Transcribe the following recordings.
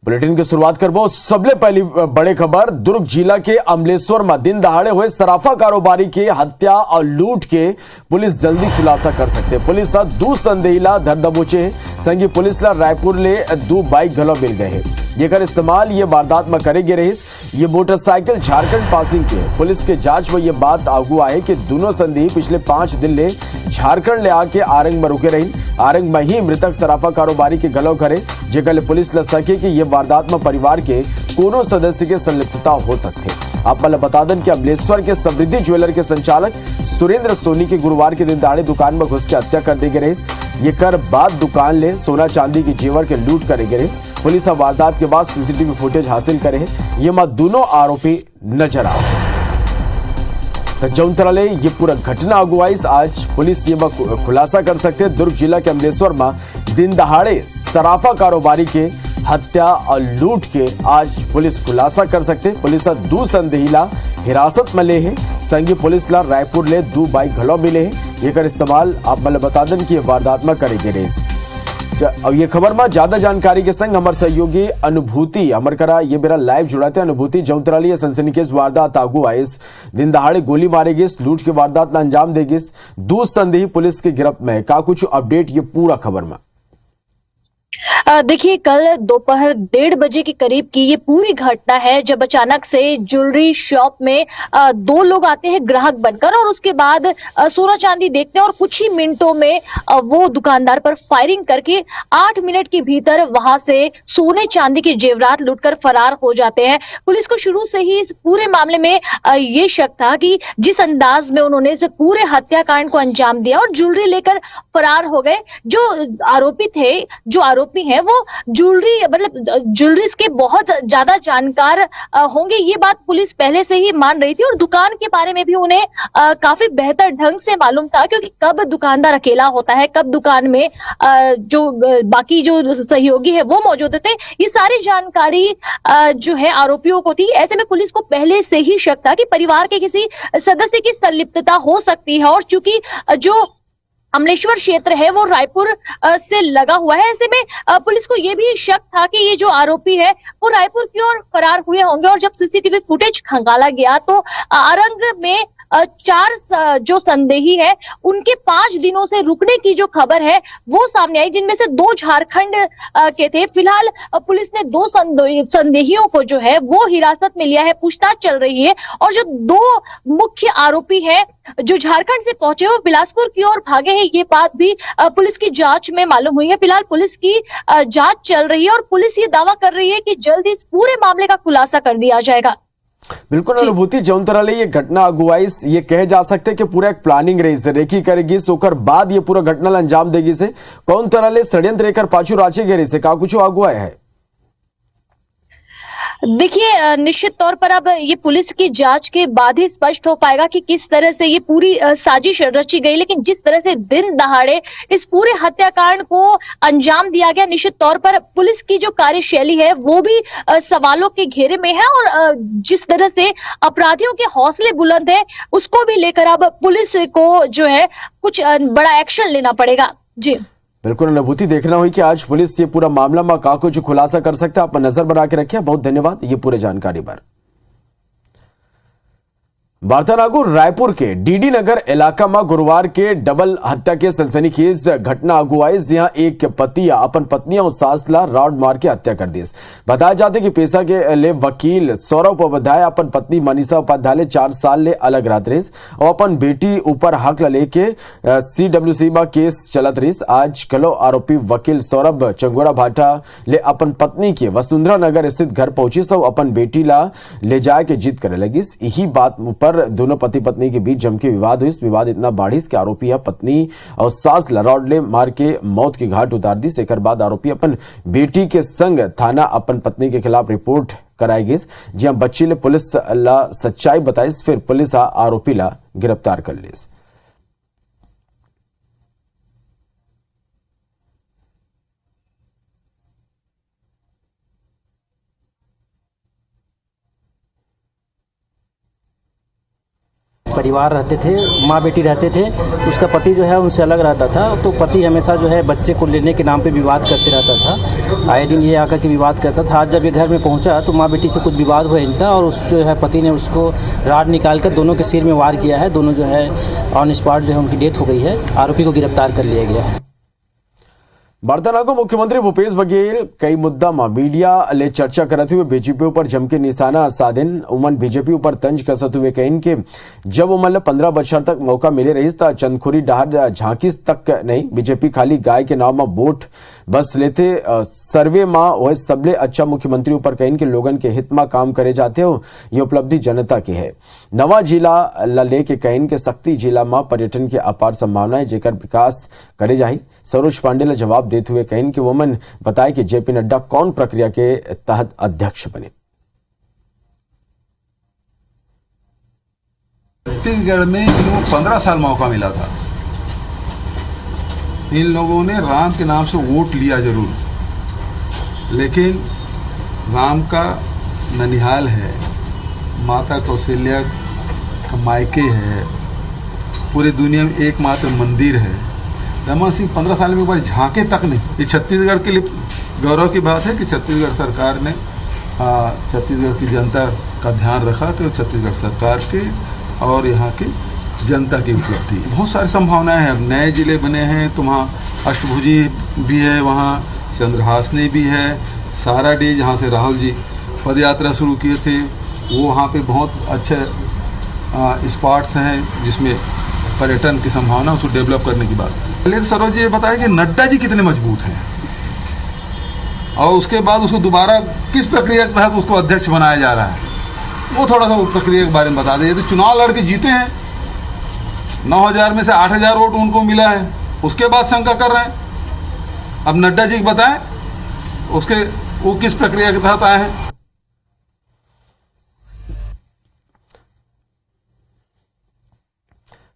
Bulletin की शुरुआत करबो सबले पहली बड़े खबर दुर्ग जिला के अमलेश्वर में दिन दहाड़े हुए सराफा कारोबारी की हत्या और लूट के पुलिस जल्दी खुलासा कर सकते। पुलिस दो संदेहिला धर दबोचे संगी पुलिस रायपुर ले दो बाइक घलो मिल गए जेकर इस्तेमाल ये वारदात में करेगे रही। ये मोटरसाइकिल झारखंड पासिंग के पुलिस के जांच में ये बात आगू आए कि दोनों संदेही पिछले 5 दिन ले झारखंड ले आके आरंग में रुके रही। आरंग में ही मृतक सराफा कारोबारी के गलो करे जेकर पुलिस ल सके कि ये वारदात में परिवार के कोनो सदस्य के संलिप्तता हो सकते। आप बता दें कि अमलेश्वर के समृद्धि ज्वेलर के संचालक सुरेंद्र सोनी की गुरुवार के दिन दहाड़े दुकान में घुस के हत्या कर दी गई। ये कर बाद दुकान ले सोना चांदी की जेवर के लूट करे गए। पुलिस वारदात के बाद सीसीटीवी फुटेज हासिल करे ये दोनों आरोपी नजर आ गए। तो जौन तरह ले ये पूरा घटना अगुवाई आज पुलिस ये खुलासा कर सकते। दुर्ग जिला के अमलेश्वर में दिन दहाड़े सराफा कारोबारी के हत्या और लूट के आज पुलिस खुलासा कर सकते। पुलिस दो संदेहिला हिरासत में ले है संगी पुलिस ला रायपुर ले दो बाइक घलो मिले है जेकर इस्तेमाल आप बता दें कि वारदात में करेगी रही। अब ये खबर में ज्यादा जानकारी के संग हमारे सहयोगी अनुभूति अमर करा ये मेरा लाइव जुड़ाते अनुभूति जौतराली ये सनसनीखेज वारदात आगू आइस दिन दहाड़े गोली मारेगिस लूट के वारदात अंजाम देगिस दो संदेही पुलिस के गिरफ्त में का कुछ अपडेट ये पूरा खबर में। देखिए कल दोपहर 1:30 बजे के करीब की ये पूरी घटना है जब अचानक से ज्वेलरी शॉप में दो लोग आते हैं ग्राहक बनकर और उसके बाद सोना चांदी देखते हैं और कुछ ही मिनटों में वो दुकानदार पर फायरिंग करके 8 मिनट के भीतर वहां से सोने चांदी के जेवरात लूटकर फरार हो जाते हैं। पुलिस को शुरू से ही इस पूरे मामले में ये शक था कि जिस अंदाज में उन्होंने इस पूरे हत्याकांड को अंजाम दिया और ज्वेलरी लेकर फरार हो गए। जो आरोपी है वो ज्वेलरी ज्वेलरीज के बहुत ज्यादा जानकार होंगे ये बात पुलिस पहले से ही मान रही थी और दुकान के बारे में भी उन्हें काफी बेहतर ढंग से मालूम था क्योंकि कब दुकानदार अकेला होता है कब दुकान में जो बाकी जो सहयोगी है वो मौजूद थे ये सारी जानकारी जो है आरोपियों को थी। ऐसे में पुलिस को पहले से ही शक था कि परिवार के किसी सदस्य की संलिप्तता हो सकती है और चूंकि जो अमलेश्वर क्षेत्र है वो रायपुर से लगा हुआ है। ऐसे में पुलिस को ये भी शक था कि ये जो आरोपी है वो रायपुर की ओर फरार हुए होंगे और जब सीसीटीवी फुटेज खंगाला गया तो आरंग में 4 जो संदेही है उनके 5 दिनों से रुकने की जो खबर है वो सामने आई जिनमें से 2 झारखंड के थे। फिलहाल पुलिस ने 2 संदेहियों को जो है वो हिरासत में लिया है पूछताछ चल रही है और जो 2 मुख्य आरोपी है जो झारखंड से पहुंचे वो बिलासपुर की ओर भागे हैं ये बात भी पुलिस की जांच में मालूम हुई है। फिलहाल पुलिस की जांच चल रही है और पुलिस ये दावा कर रही है कि जल्द इस पूरे मामले का खुलासा कर दिया जाएगा। बिल्कुल अनुभूति जौन तरह ले ये घटना अगुवाई ये कहे जा सकते कि पूरा एक प्लानिंग रही से रेखी करेगी सोकर बाद ये पूरा घटना अंजाम देगी से कौन तरह ले षड्यंत्र रेकर पाछू राचे गेरी से का कुछ अगुवाई है। देखिए निश्चित तौर पर अब ये पुलिस की जांच के बाद ही स्पष्ट हो पाएगा कि किस तरह से ये पूरी साजिश रची गई। लेकिन जिस तरह से दिन दहाड़े इस पूरे हत्याकांड को अंजाम दिया गया निश्चित तौर पर पुलिस की जो कार्यशैली है वो भी सवालों के घेरे में है और जिस तरह से अपराधियों के हौसले बुलंद है उसको भी लेकर अब पुलिस को जो है कुछ बड़ा एक्शन लेना पड़ेगा। जी बिल्कुल अनुभूति देखना हुई कि आज पुलिस ये पूरा मामला में का कुछ खुलासा कर सकता है। आप नजर बना के रखिए। बहुत धन्यवाद ये पूरे जानकारी पर। वार्तानागुर रायपुर के डीडी नगर इलाका में गुरुवार के डबल हत्या के सनसनीखेज घटना अगुवाई जहां एक पतिया अपन पत्निया और सास ला रॉड मार के हत्या कर दी। बताया जाते कि पेशा के लिए वकील सौरभ उपाध्याय अपन पत्नी मनीषा उपाध्याय 4 साल ले अलग रहत रही और अपन बेटी ऊपर हक लेके CWC में केस चलत रही। आज कलो आरोपी वकील सौरभ चंगोरा भाटा ले अपन पत्नी के वसुंधरा नगर स्थित घर पहुंची सो अपन बेटी ला ले जाए के जीत करे लगी। यही बात पर दोनों पति पत्नी के बीच जम के विवाद हुई। विवाद इतना बाढ़िस के आरोपी है पत्नी और सास रॉड ले मार के मौत की घाट उतार दी। सेकर बाद आरोपी अपन बेटी के संग थाना अपन पत्नी के खिलाफ रिपोर्ट कराई गई जहां बच्ची ले पुलिस ला सच्चाई बताई फिर पुलिस आरोपी ला गिरफ्तार कर ली। परिवार रहते थे, माँ बेटी रहते थे। उसका पति जो है उनसे अलग रहता था, तो पति हमेशा जो है बच्चे को लेने के नाम पे विवाद करते रहता था। आए दिन ये आकर के विवाद करता था। आज जब ये घर में पहुंचा तो माँ बेटी से कुछ विवाद हुआ इनका, और उस जो है पति ने उसको राड निकाल कर दोनों के सिर में वार किया है। दोनों जो है ऑन स्पॉट जो है उनकी डेथ हो गई है। आरोपी को गिरफ्तार कर लिया गया है। वार्तालाप मुख्यमंत्री भूपेश बघेल कई मुद्दा में मीडिया ले चर्चा करते हुए बीजेपी ऊपर जमके निशाना साधिन उमन बीजेपी ऊपर तंज कसत हुए कहीं के जब उमन 15 बच्चर तक मौका मिले रही था चंदखुरी डहार झांकीस तक नहीं। बीजेपी खाली गाय के नाम में वोट बस लेते सर्वे में वह सबले अच्छा मुख्यमंत्री ऊपर कहीं के लोगन के हित में काम करे जाते हो। ये उपलब्धि जनता की है। नवा जिला लेके कहीं के शक्ति जिला में पर्यटन की अपार संभावनाएं जेकर विकास करे जाही। सरोज पांडे ने जवाब देते हुए कहीं कि वोमन बताए कि जेपी नड्डा कौन प्रक्रिया के तहत अध्यक्ष बने। छत्तीसगढ़ में इन लोगों को 15 साल मौका मिला था। इन लोगों ने राम के नाम से वोट लिया जरूर, लेकिन राम का ननिहाल है, माता कौशल्या का मायके है, पूरे दुनिया में एकमात्र मंदिर है। रमन सिंह 15 साल में एक बार झांके तक नहीं। ये छत्तीसगढ़ के लिए गौरव की बात है कि छत्तीसगढ़ सरकार ने छत्तीसगढ़ की जनता का ध्यान रखा। तो छत्तीसगढ़ सरकार के और यहाँ की जनता की उपलब्धि। बहुत सारी संभावनाएं हैं। अब नए जिले बने हैं तो वहाँ अष्टभुजी भी है, वहाँ चंद्रहासनी भी है, साराडीह जहाँ से राहुल जी पद यात्रा शुरू किए थे वो वहाँ पे बहुत अच्छे स्पॉट्स हैं जिसमें पर्यटन की संभावना उसको डेवलप करने की बात। पहले सरोज जी बताया कि नड्डा जी कितने मजबूत हैं और उसके बाद उसको दोबारा किस प्रक्रिया के तहत उसको अध्यक्ष बनाया जा रहा है, वो थोड़ा सा प्रक्रिया के बारे में बता दीजिए। तो चुनाव लड़के जीते हैं, 9,000 में से 8,000 वोट उनको मिला है, उसके बाद शंका कर रहे हैं। अब नड्डा जी बताएं वो किस प्रक्रिया के तहत आए हैं।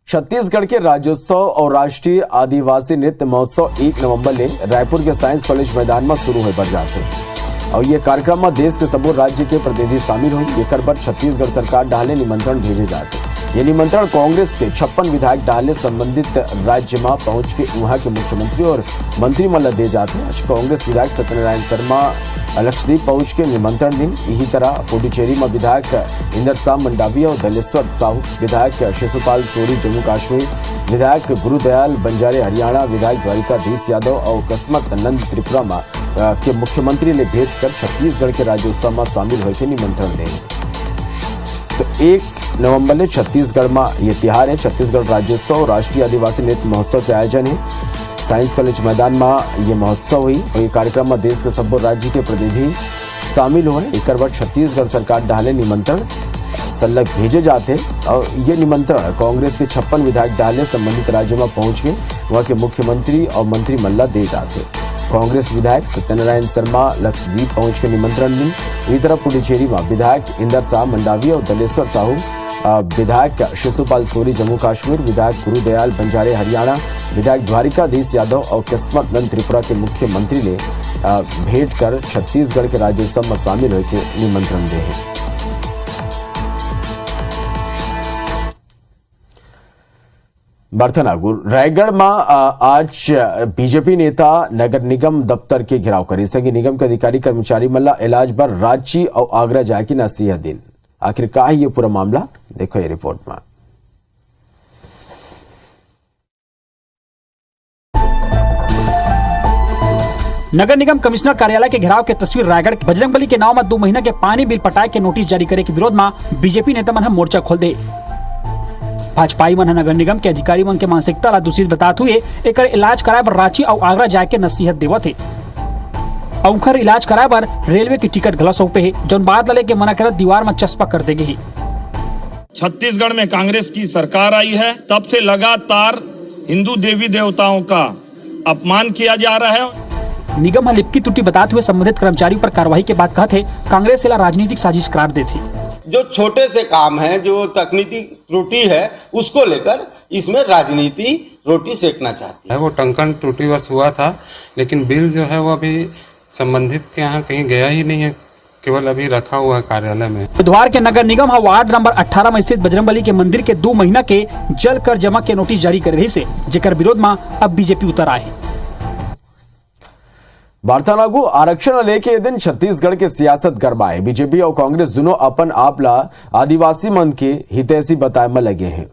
छत्तीसगढ़ के राज्योत्सव और राष्ट्रीय आदिवासी नृत्य महोत्सव 1 नवंबर ले रायपुर के साइंस कॉलेज मैदान में शुरू हो पर जाते और ये कार्यक्रम में देश के सबो राज्य के प्रतिनिधि शामिल हुई। एक पर छत्तीसगढ़ सरकार डाले निमंत्रण भेजे जाते। ये निमंत्रण कांग्रेस के 56 विधायक डाले संबंधित राज्य में पहुंच के वहां के मुख्यमंत्री और मंत्रिमंडल दे जाते हैं। कांग्रेस विधायक सत्यनारायण शर्मा लक्षद्वीप पहुंच के निमंत्रण दिन। यही तरह पुडुचेरी में विधायक इंदरसाम मंडाविया और दलेश्वर साहू, विधायक शिशुपाल सोरी जम्मू कश्मीर, विधायक गुरुदयाल बंजारे हरियाणा, विधायक द्वारिकाधीश यादव और किस्मत नंद त्रिपुरा में के मुख्यमंत्री ने भेज कर छत्तीसगढ़ के राज्योत्सव में शामिल होकर निमंत्रण देंगे। तो 1 नवंबर ने छत्तीसगढ़ में ये तिहार है। छत्तीसगढ़ राज्योत्सव और राष्ट्रीय आदिवासी नृत्य महोत्सव के आयोजन है। साइंस कॉलेज मैदान में ये महोत्सव हुई और ये कार्यक्रम में देश के सब राज्य के प्रतिनिधि शामिल हुए। एक बार छत्तीसगढ़ सरकार डाले निमंत्रण सलग भेजे जाते और ये निमंत्रण कांग्रेस के 56 विधायक डाले संबंधित राज्यों में पहुंच के वहां के मुख्यमंत्री और मंत्रिमंडल दे जाते। कांग्रेस विधायक सत्यनारायण शर्मा लक्षद्वीप पहुंच के निमंत्रण मिल। इसी तरह पुडुचेरी में विधायक इंदरसाम मंडाविया और दलेश्वर साहू, विधायक शिशुपाल सोरी जम्मू कश्मीर, विधायक गुरुदयाल बंजारे हरियाणा, विधायक द्वारिकाधीश यादव और किस्मत नंद त्रिपुरा के मुख्यमंत्री ने भेंट कर छत्तीसगढ़ के राज्योत्सव में शामिल होकर निमंत्रण दे। बर्थनागुर रायगढ़ में आज बीजेपी नेता नगर निगम दफ्तर के घेराव करे सके। निगम के अधिकारी कर्मचारी मल्ला इलाज पर रांची और आगरा जाए की नसीहत दिन। आखिर का है ये पूरा मामला, देखो ये रिपोर्ट में। नगर निगम कमिश्नर कार्यालय के घेराव के तस्वीर रायगढ़ बजरंगबली के नाव में 2 महीना के पानी बिल पटाए के नोटिस जारी करे के विरोध में बीजेपी नेता मन मोर्चा खोल दे। भाजपाई मन नगर निगम के अधिकारी मन के मानसिकता ला दूषित बताते हुए एक इलाज कराए बर रांची और आगरा जाए के नसीहत देवत है। औखर इलाज कराए बर रेलवे की टिकट घला सौंपे है, जौन बात लले के मना करत दीवार में चस्पा कर देगे ही। छत्तीसगढ़ में कांग्रेस की सरकार आई है, तब से लगातार हिंदू देवी देवताओं का अपमान किया जा रहा है। निगम लिपकी त्रुटि बताते हुए संबंधित कर्मचारियों पर कार्रवाई के बाद कहते कांग्रेस से राजनीतिक साजिश करार देती। जो छोटे से काम है, जो तकनीकी त्रुटि है, उसको लेकर इसमें राजनीति रोटी सेकना चाहती है। वो टंकन त्रुटिवश हुआ था, लेकिन बिल जो है वो अभी संबंधित के यहाँ कहीं गया ही नहीं है केवल अभी रखा हुआ है कार्यालय में। बुधवार के नगर निगम वार्ड नंबर 18 में स्थित बजरंगबली के मंदिर के 2 महीना के जल कर जमा के नोटिस जारी कर रही से जेकर विरोध में अब बीजेपी उतर आए। वार्तालागू आरक्षण लेके ये दिन छत्तीसगढ़ के सियासत गरमाए। बीजेपी और कांग्रेस दोनों अपन आपला आदिवासी मन के हितैषी बताए में लगे हैं।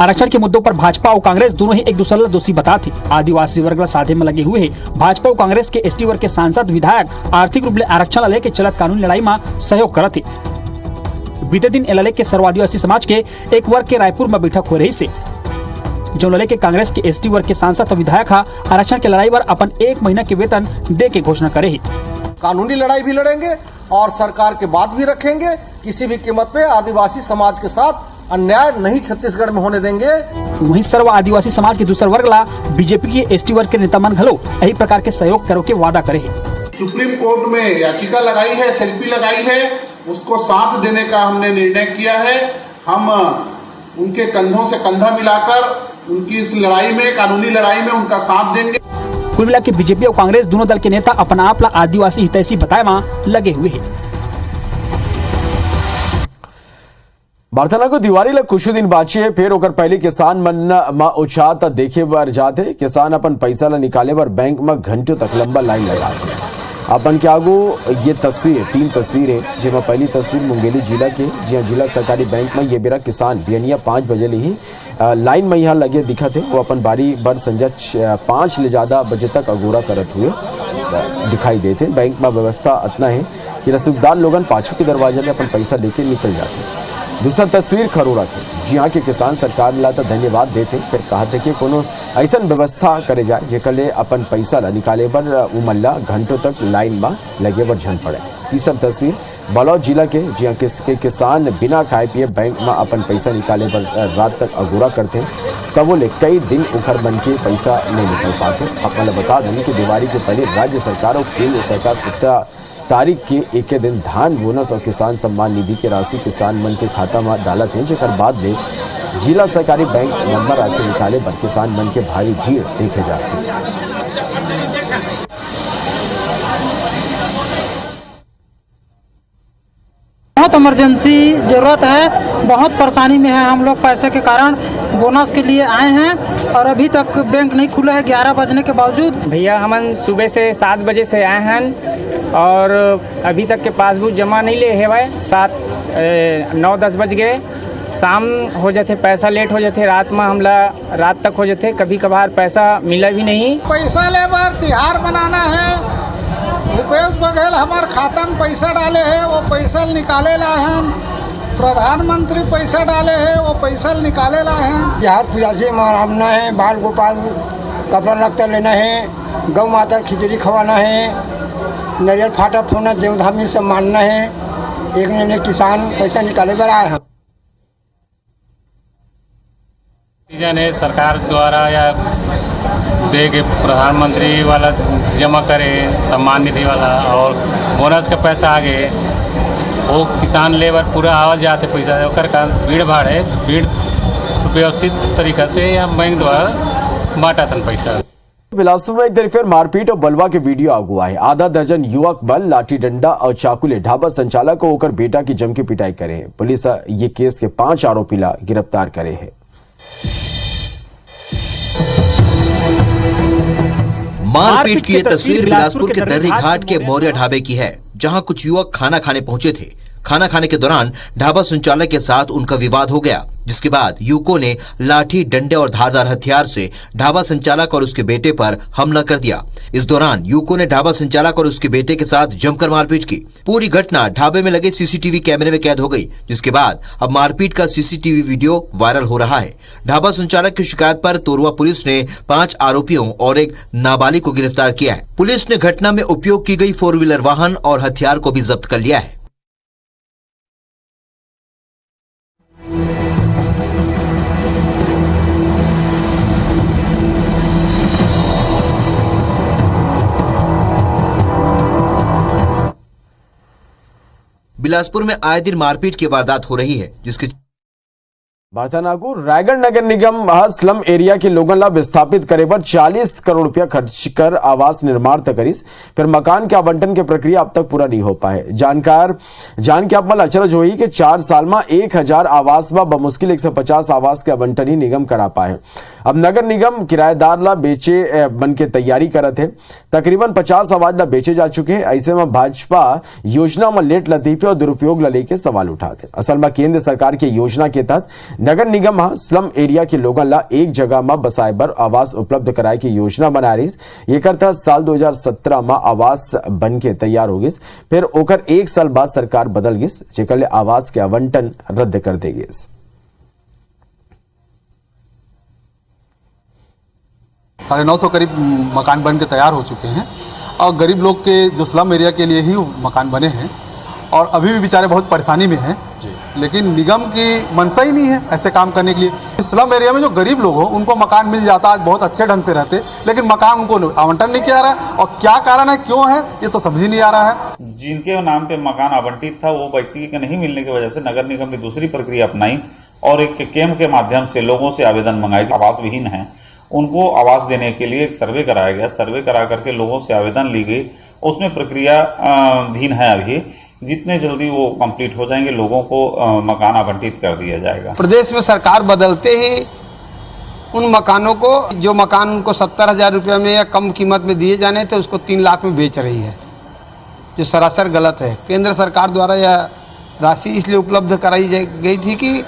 आरक्षण के मुद्दों पर भाजपा और कांग्रेस दोनों ही एक दूसरे को दोषी बताते आदिवासी वर्ग साधे में लगे हुए है। भाजपा और कांग्रेस के एसटी वर्ग के सांसद विधायक आर्थिक रूप से आरक्षण लेके चलत कानूनी लड़ाई में सहयोग करते। बीते दिन एलएलए के सर्व आदिवासी समाज के एक वर्ग के रायपुर में बैठक हो रही से जो लड़े के कांग्रेस के एसटी वर्ग के सांसद और विधायक आरक्षण के लड़ाई पर अपन 1 महीना के वेतन दे के घोषणा करे। कानूनी लड़ाई भी लड़ेंगे और सरकार के बात भी रखेंगे। किसी भी कीमत पे आदिवासी समाज के साथ अन्याय नहीं छत्तीसगढ़ में होने देंगे। वहीं सर्व आदिवासी समाज के दूसर वर्ग ला बीजेपी के एसटी वर्ग के नेता मन घलो यही प्रकार के सहयोग करो के वादा करे। सुप्रीम कोर्ट में याचिका लगाई है, सेल्फी लगाई है, उसको साथ देने का हमने निर्णय किया है। हम उनके कंधों से कंधा मिलाकर उनकी इस लड़ाई में, कानूनी लड़ाई में उनका साथ देंगे। कुल मिला के बीजेपी और कांग्रेस दोनों दल के नेता अपना आपला आदिवासी हितैषी बताए में लगे हुए हैं। वार्तालागू दिवाली ला कुछ दिन बाची है, फिर ओकर पहले किसान मन मा उत्साह त देखे बर जाते। किसान अपन पैसा ला निकाले बर बैंक में घंटों तक लंबा लाइन लगाते। अपन के आगू ये तस्वीर 3 तस्वीरें, जिसमें पहली तस्वीर मुंगेली जिला के जिया जिला सरकारी बैंक में ये बेरा किसान बियनिया 5 बजे ले ही लाइन में यहाँ लगे दिखा थे। वो अपन बारी बर संजय 5 ले ज्यादा बजे तक अगोरा करत हुए दिखाई देते। बैंक में व्यवस्था इतना है कि रसूखदार लोगन पाछू के दरवाजे में अपन पैसा लेके निकल जाते। दूसरा तस्वीर खरोड़ा के, जी हाँ के किसान सरकार ला तो धन्यवाद देते, फिर कहते कि कोनो ऐसा व्यवस्था करे जाए जेकर ले अपन पैसा ला निकाले बर उमल्ला घंटों तक लाइन में लगे बर झन पड़े। तीसरा तस्वीर बालोद जिला के, जी हाँ के किसान बिना खाए पिए बैंक में अपन पैसा निकाले बर रात तक अगोरा करते हैं। तब वो ले कई दिन उखर बन के पैसा नहीं निकल पाते। अपना बता दें कि दिवाली के पहले राज्य सरकार और केंद्र सरकार 17 तारीख के एक दिन धान बोनस और किसान सम्मान निधि की राशि किसान मन के खाता में डालत है, जेकर बाद में जिला सरकारी बैंक नंबर राशि निकाले पर किसान मन के भारी भीड़ देखे जाती है। बहुत इमरजेंसी जरूरत है, बहुत परेशानी में है हम लोग। पैसे के कारण बोनस के लिए आए हैं और अभी तक बैंक नहीं खुला है 11 बजने के बावजूद। भैया हम सुबह से 7 बजे से आए हैं और अभी तक के पासबुक जमा नहीं ले है। 9-10 बज गए, शाम हो जाते, पैसा लेट हो जाते, रात में हमला रात तक हो जाते, कभी कभार पैसा मिला भी नहीं। पैसा ले बार तिहार बनाना है, भूपेश बघेल हमारे खाता में पैसा डाले हैं, वो पैसा निकाले ला हैं। प्रधानमंत्री पैसा डाले हैं, वो पैसा निकाले ला हैं। बिहार पूजा से मारना है, बाल गोपाल कपड़ा लगता लेना है, गौ माता खिचड़ी खवाना है, नरियल फाटा फोड़ना, देवधामी सब मानना है। एक ने किसान पैसा निकाले बर आए हैं। है सरकार द्वारा या दे के प्रधानमंत्री वाला जमा करे, सम्मान निधि वाला और बोनस का पैसा आगे वो किसान लेबर पूरा आवाज जाते पैसा ओकर का भीड़ भाड़ है। भीड़ तो व्यवस्थित तरीका से या बैंक द्वारा बांटा था पैसा। बिलासपुर में एक बार फिर मारपीट और बलवा के वीडियो आगुआ है। आधा दर्जन युवक बल लाठी डंडा और चाकू ले ढाबा संचालक को होकर बेटा की जम के पिटाई करे। पुलिस ये केस के 5 आरोपी ला गिरफ्तार करे है। मारपीट की ये तस्वीर बिलासपुर के दर्री घाट के मौर्य ढाबे की है, जहां कुछ युवक खाना खाने पहुंचे थे। खाना खाने के दौरान ढाबा संचालक के साथ उनका विवाद हो गया, जिसके बाद युवकों ने लाठी डंडे और धारदार हथियार से ढाबा संचालक और उसके बेटे पर हमला कर दिया। इस दौरान युवकों ने ढाबा संचालक और उसके बेटे के साथ जमकर मारपीट की। पूरी घटना ढाबे में लगे सीसीटीवी कैमरे में कैद हो गई, जिसके बाद अब मारपीट का सीसीटीवी वीडियो वायरल हो रहा है। ढाबा संचालक की शिकायत पर तोरवा पुलिस ने 5 आरोपियों और एक नाबालिग को गिरफ्तार किया है। पुलिस ने घटना में उपयोग की गई 4 व्हीलर वाहन और हथियार को भी जब्त कर लिया है। बिलासपुर में आए दिन मारपीट की वारदात हो रही है, जिसके बारथानागु रायगढ़ नगर निगम स्लम एरिया के लोगों ला विस्थापित करे पर 40 करोड़ रुपया खर्च कर आवास निर्माण तक करीस, फिर मकान के आवंटन की प्रक्रिया अब तक पूरा नहीं हो पाए। जान के आप मल अचरज हुई कि 4 साल में 1000 आवास व बमुश्किल 150 आवास के आवंटन ही निगम करा पाए। अब नगर निगम किराएदार ला बेचे बन के तैयारी करत है। तकरीबन 50 आवास ला बेचे जा चुके हैं। ऐसे में भाजपा योजना में लेट लतीफे और दुरुपयोग ला लेके सवाल उठाते। असल में केंद्र सरकार की योजना के तहत नगर निगम स्लम एरिया के लोगों ला एक जगह में बसाए बर आवास उपलब्ध कराए की योजना बना रही। एक तहत साल 2017 में आवास बन के तैयार हो गई, फिर ओकर 1 साल बाद सरकार बदल गई, जेकर ले आवास के आवंटन रद्द कर दे गई। 950 करीब मकान बन के तैयार हो चुके हैं और गरीब लोग के जो स्लम एरिया के लिए ही मकान बने हैं और अभी भी बेचारे बहुत परेशानी में हैं, लेकिन निगम की मनसा ही नहीं है ऐसे काम करने के लिए। स्लम एरिया में जो गरीब लोग हो उनको मकान मिल जाता, आज बहुत अच्छे ढंग से रहते, लेकिन मकान उनको आवंटन नहीं किया रहा है और क्या कारण है, क्यों है, ये तो समझ ही नहीं आ रहा है। जिनके नाम पे मकान आवंटित था वो व्यक्ति के नहीं मिलने की वजह से नगर निगम ने दूसरी प्रक्रिया अपनाई और एक कैंप के माध्यम से लोगों से आवेदन मंगाए। आवास विहीन है उनको आवास देने के लिए एक सर्वे कराया गया। सर्वे करा करके लोगों से आवेदन ली गई, उसमें प्रक्रिया धीन है। अभी जितने जल्दी वो कंप्लीट हो जाएंगे लोगों को मकान आवंटित कर दिया जाएगा। प्रदेश में सरकार बदलते ही उन मकानों को, जो मकान उनको 70,000 रुपये में या कम कीमत में दिए जाने थे, उसको 3 लाख में बेच रही है, जो सरासर गलत है। केंद्र सरकार द्वारा यह राशि इसलिए उपलब्ध कराई गई थी कि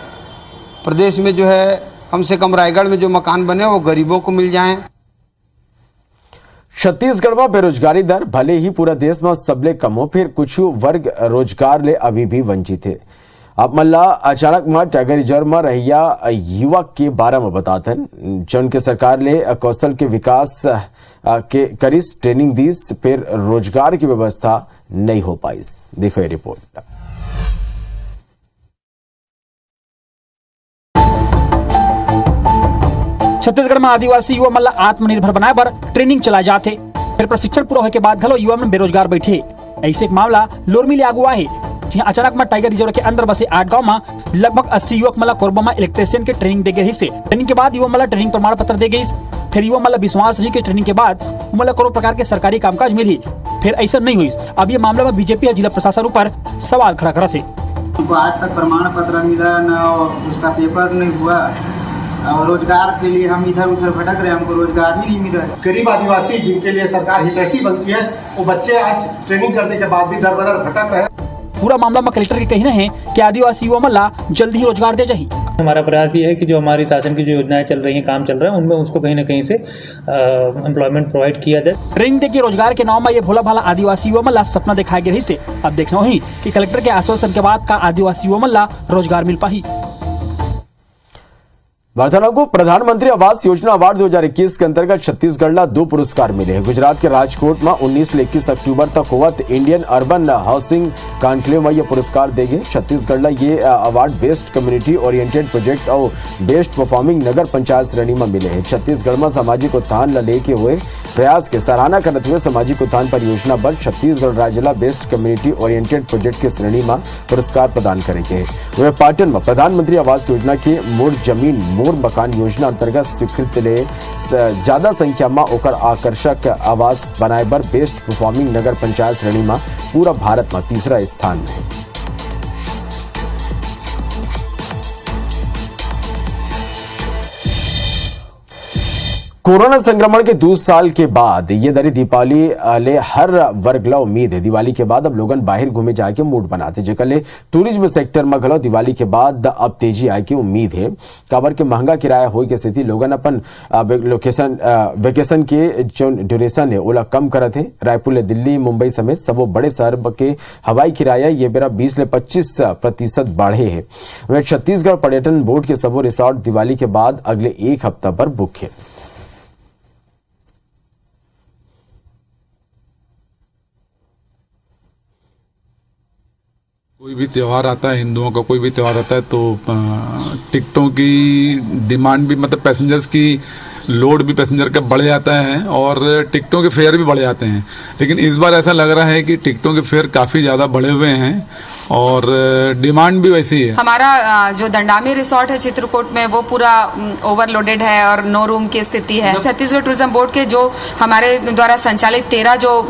प्रदेश में जो है कम से कम रायगढ़ में जो मकान बने वो गरीबों को मिल जाएं। छत्तीसगढ़ में बेरोजगारी दर भले ही पूरा देश में सबले कम हो, फिर कुछ वर्ग रोजगार ले अभी भी वंचित है। अब मल्ला अचानक में टाइगर रिजर्व में रहिया युवक के बारे में बताते हैं, जन के सरकार ले कौशल के विकास के करीस ट्रेनिंग दीस, फिर रोजगार की व्यवस्था नहीं हो पाई। देखो ये रिपोर्ट। छत्तीसगढ़ में आदिवासी युवा मल्ला आत्मनिर्भर बनाए बर ट्रेनिंग चलाए जाते, फिर प्रशिक्षण पूरा होने के बाद घलो युवा में बेरोजगार बैठे। ऐसे एक मामला लोरमी ले आगुआ है, जहाँ अचानक में टाइगर रिजर्व के अंदर बसे 8 गांव में लगभग 80 युवक मला कोरबा में इलेक्ट्रिशियन के ट्रेनिंग दे गई से। ट्रेनिंग के बाद युवा मला ट्रेनिंग प्रमाण पत्र दे गई, फिर युवा मला विश्वास रही के ट्रेनिंग के बाद मला करोड़ प्रकार के सरकारी कामकाज मिली, फिर ऐसा नहीं हुई। अब ये मामला में बीजेपी और जिला प्रशासन ऊपर सवाल खड़ा करा थे। उनको आज तक प्रमाण पत्र मिला ना, उसका पेपर नहीं हुआ और रोजगार के लिए हम इधर उधर भटक रहे, हमको रोजगार ही नहीं मिल रहा है। गरीब आदिवासी जिनके लिए सरकार हितैषी बनती है, वो बच्चे आज ट्रेनिंग करने के बाद भी दर बदर भटक रहे। पूरा मामला में कलेक्टर के कहना है कि आदिवासी युवा मल्ला जल्द ही रोजगार दे जाए। हमारा प्रयास ये है कि जो हमारी शासन की जो योजनाएं चल रही हैं, काम चल रहा है, उनमें उसको कहीं न कहीं से एम्प्लॉयमेंट प्रोवाइड किया जाए। ट्रेनिंग दे के रोजगार के नाम में ये भोला भाला आदिवासी युवा मल्ला सपना दिखाई गई से। अब देखना ही कि कलेक्टर के आश्वासन के बाद का आदिवासी युवा मल्ला रोजगार मिल पाई। वार्तालाप को प्रधानमंत्री आवास योजना अवार्ड 2021 के अंतर्गत छत्तीसगढ़ ला 2 पुरस्कार मिले हैं। गुजरात के राजकोट में 19 से 21 अक्टूबर तक होवत इंडियन अर्बन हाउसिंग कॉन्क्लेव में ये पुरस्कार देंगे। छत्तीसगढ़ ला ये award best community oriented project और बेस्ट परफॉर्मिंग नगर पंचायत श्रेणी में मिले हैं। छत्तीसगढ़ में सामाजिक उत्थान ला लेके हुए प्रयास के सराहना करते हुए सामाजिक उत्थान परियोजना पर छत्तीसगढ़ राज्य ला बेस्ट कम्युनिटी ओरिएंटेड प्रोजेक्ट की श्रेणी में पुरस्कार प्रदान करेंगे। वे पाटन में प्रधानमंत्री आवास योजना के मोड़ जमीन मोड़ मकान योजना अंतर्गत स्वीकृत ले ज्यादा संख्या में ओकर आकर्षक आवास बनाए बर बेस्ट परफॉर्मिंग नगर पंचायत श्रेणी में पूरा भारत में 3रा स्थान में है। कोरोना संक्रमण के 2 साल के बाद ये दरी दीपावली ले हर वर्ग ला उम्मीद है। दिवाली के बाद अब लोगन बाहर घूमे जाके मूड बनाते, जेकर ले टूरिज्म सेक्टर में घलो दिवाली के बाद अब तेजी आए की उम्मीद है। काबर के महंगा किराया होए के स्थिति लोगन अपन वेकेशन के जो ड्यूरेशन है ओला कम करत है। रायपुर ले दिल्ली मुंबई समेत सबो बड़े शहर के हवाई किराया ये बेरा 20 से 25% बढ़े है। वह छत्तीसगढ़ पर्यटन बोर्ड के सबो रिसोर्ट दिवाली के बाद अगले 1 हफ्ता पर बुक है। कोई भी त्यौहार आता है, हिंदुओं का कोई भी त्यौहार आता है तो टिकटों की डिमांड भी, मतलब पैसेंजर्स की लोड भी पैसेंजर का बढ़ जाता है और टिकटों के फेयर भी बढ़ जाते हैं। लेकिन इस बार ऐसा लग रहा है कि टिकटों के फेयर काफ़ी ज़्यादा बढ़े हुए हैं और डिमांड भी वैसी है। हमारा जो दंडामी रिसोर्ट है चित्रकूट में वो पूरा ओवरलोडेड है और नो रूम की स्थिति है। छत्तीसगढ़ टूरिज्म बोर्ड के जो हमारे द्वारा संचालित 13 जो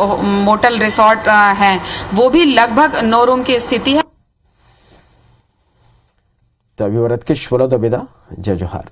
मोटल रिसोर्ट हैं वो भी लगभग नो रूम की स्थिति है। तो अभिवरत के श्वरद अबिदा जय जोहार।